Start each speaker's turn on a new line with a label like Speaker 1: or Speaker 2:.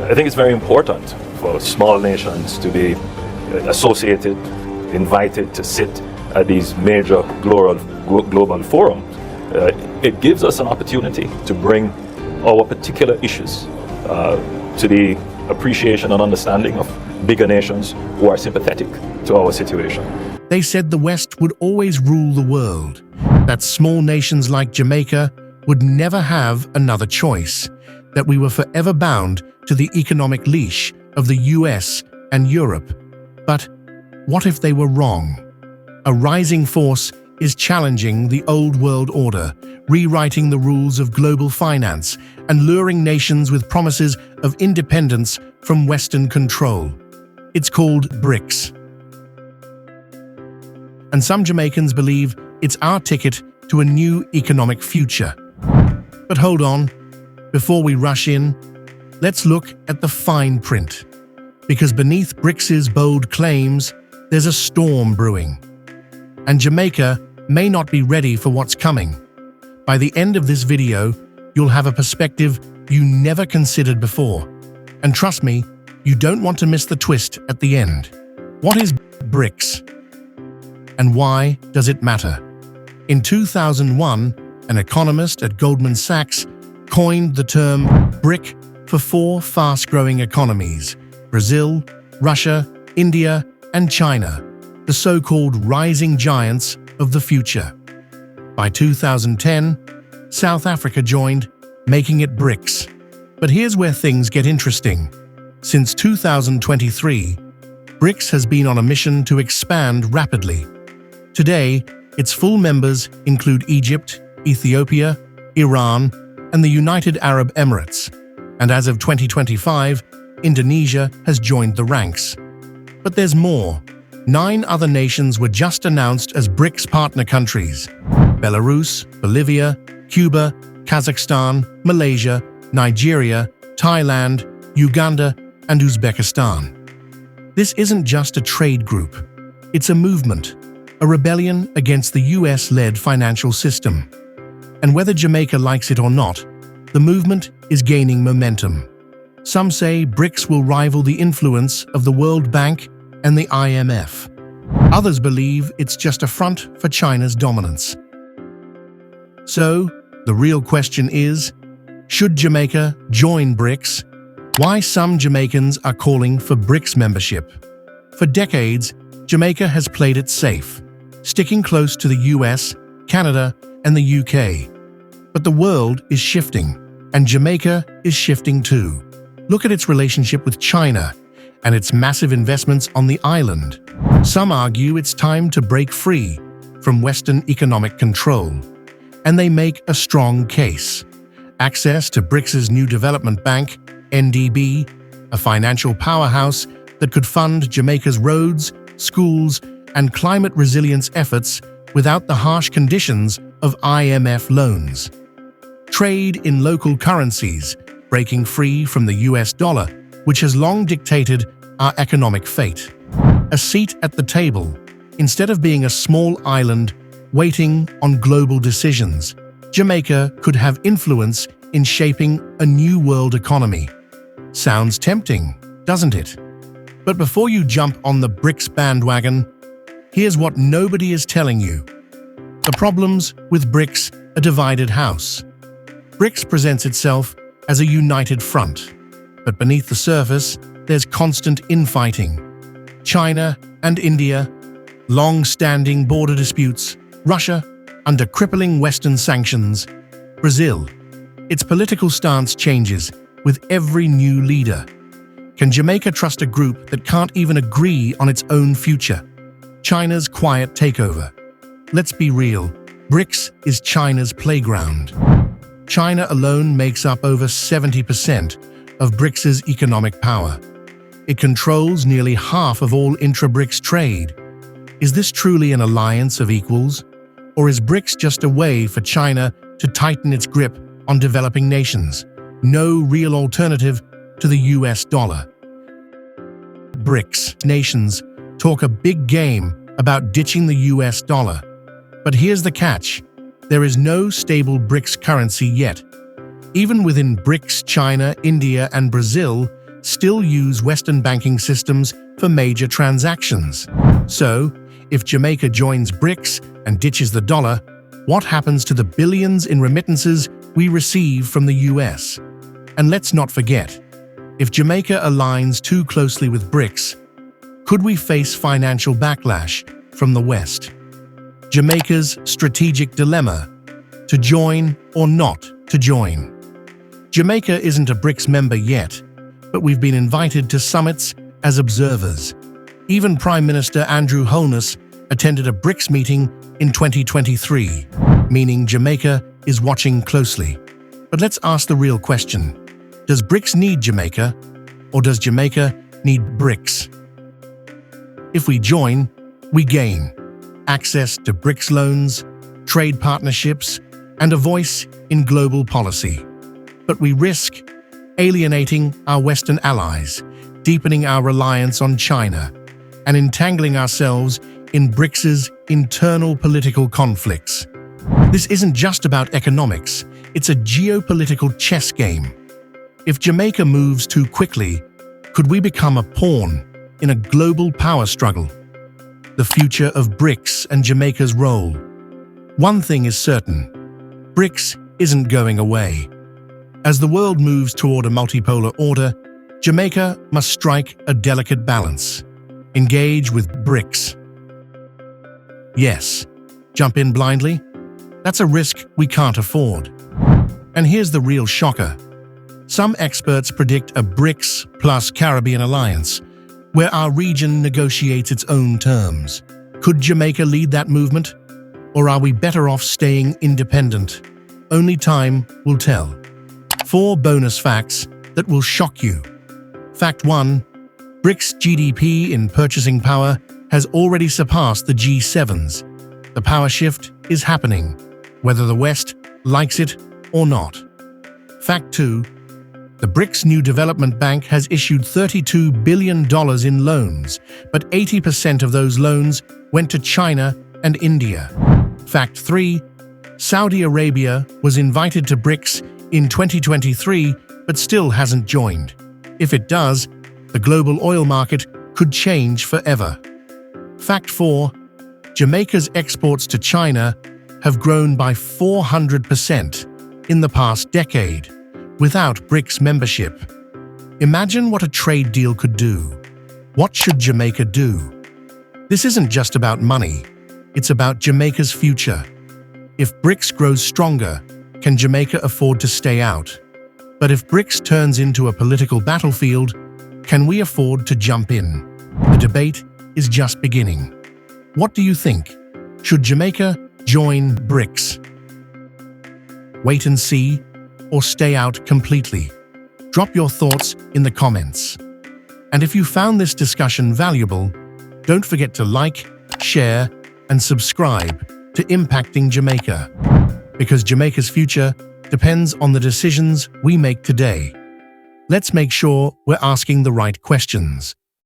Speaker 1: I think it's very important for small nations to be associated, invited to sit at these major global forums. It gives us an opportunity to bring our particular issues to the appreciation and understanding of bigger nations who are sympathetic to our situation.
Speaker 2: They said the West would always rule the world, that small nations like Jamaica would never have another choice, that we were forever bound to the economic leash of the US and Europe. But what if they were wrong? A rising force is challenging the old world order, rewriting the rules of global finance and luring nations with promises of independence from Western control. It's called Brics. And some Jamaicans believe it's our ticket to a new economic future. But hold on, before we rush in, let's look at the fine print. Because beneath Brics's bold claims, there's a storm brewing. And Jamaica may not be ready for what's coming. By the end of this video, you'll have a perspective you never considered before. And trust me, you don't want to miss the twist at the end. What is Brics? And why does it matter? In 2001, an economist at Goldman Sachs coined the term BRIC for four fast-growing economies: Brazil, Russia, India, and China, the so-called rising giants of the future. By 2010, South Africa joined, making it BRICS. But here's where things get interesting. Since 2023, BRICS has been on a mission to expand rapidly. Today, its full members include Egypt, Ethiopia, Iran, and the United Arab Emirates. And as of 2025, Indonesia has joined the ranks. But there's more. 9 other nations were just announced as BRICS partner countries: Belarus, Bolivia, Cuba, Kazakhstan, Malaysia, Nigeria, Thailand, Uganda, and Uzbekistan. This isn't just a trade group. It's a movement, a rebellion against the US-led financial system. And whether Jamaica likes it or not, the movement is gaining momentum. Some say BRICS will rival the influence of the World Bank and the IMF. Others believe it's just a front for China's dominance. So, the real question is, should Jamaica join BRICS? Why some Jamaicans are calling for BRICS membership? For decades, Jamaica has played it safe, sticking close to the US, Canada, and the UK. But the world is shifting, and Jamaica is shifting too. Look at its relationship with China and its massive investments on the island. Some argue it's time to break free from Western economic control, and they make a strong case. Access to BRICS's new development bank, NDB, a financial powerhouse that could fund Jamaica's roads, schools, and climate resilience efforts without the harsh conditions of IMF loans. Trade in local currencies, breaking free from the US dollar, which has long dictated our economic fate. A seat at the table, instead of being a small island waiting on global decisions. Jamaica could have influence in shaping a new world economy. Sounds tempting, doesn't it? But before you jump on the BRICS bandwagon, here's what nobody is telling you. The problems with BRICS: a divided house. BRICS presents itself as a united front, but beneath the surface, there's constant infighting. China and India, long-standing border disputes, Russia, under crippling Western sanctions, Brazil. Its political stance changes with every new leader. Can Jamaica trust a group that can't even agree on its own future? China's quiet takeover. Let's be real, BRICS is China's playground. China alone makes up over 70% of BRICS's economic power. It controls nearly half of all intra-BRICS trade. Is this truly an alliance of equals? Or is BRICS just a way for China to tighten its grip on developing nations? No real alternative to the US dollar. BRICS nations talk a big game about ditching the US dollar. But here's the catch. There is no stable BRICS currency yet. Even within BRICS, China, India, and Brazil still use Western banking systems for major transactions. So, if Jamaica joins Brics and ditches the dollar, what happens to the billions in remittances we receive from the US? And let's not forget, if Jamaica aligns too closely with Brics, could we face financial backlash from the West? Jamaica's strategic dilemma: to join or not to join. Jamaica isn't a Brics member yet, but we've been invited to summits as observers. Even Prime Minister Andrew Holness attended a Brics meeting in 2023, meaning Jamaica is watching closely. But let's ask the real question. Does Brics need Jamaica, or does Jamaica need Brics? If we join, we gain access to Brics loans, trade partnerships, and a voice in global policy. But we risk alienating our Western allies, deepening our reliance on China, and entangling ourselves in Brics's internal political conflicts. This isn't just about economics, it's a geopolitical chess game. If Jamaica moves too quickly, could we become a pawn in a global power struggle? The future of Brics and Jamaica's role. One thing is certain: Brics isn't going away. As the world moves toward a multipolar order, Jamaica must strike a delicate balance. Engage with Brics. Yes, jump in blindly? That's a risk we can't afford. And here's the real shocker. Some experts predict a Brics plus Caribbean alliance, where our region negotiates its own terms. Could Jamaica lead that movement? Or are we better off staying independent? Only time will tell. 4 bonus facts that will shock you. Fact 1. Brics' GDP in purchasing power has already surpassed the G7's. The power shift is happening, whether the West likes it or not. Fact 2. The Brics' new development bank has issued $32 billion in loans, but 80% of those loans went to China and India. Fact 3. Saudi Arabia was invited to Brics in 2023 but still hasn't joined. If it does, the global oil market could change forever. Fact 4. Jamaica's exports to China have grown by 400% in the past decade, without Brics membership. Imagine what a trade deal could do. What should Jamaica do? This isn't just about money, it's about Jamaica's future. If Brics grows stronger, can Jamaica afford to stay out? But if Brics turns into a political battlefield, can we afford to jump in? The debate is just beginning. What do you think? Should Jamaica join Brics? Wait and see, or stay out completely? Drop your thoughts in the comments. And if you found this discussion valuable, don't forget to like, share, and subscribe to Impacting Jamaica, because Jamaica's future depends on the decisions we make today. Let's make sure we're asking the right questions.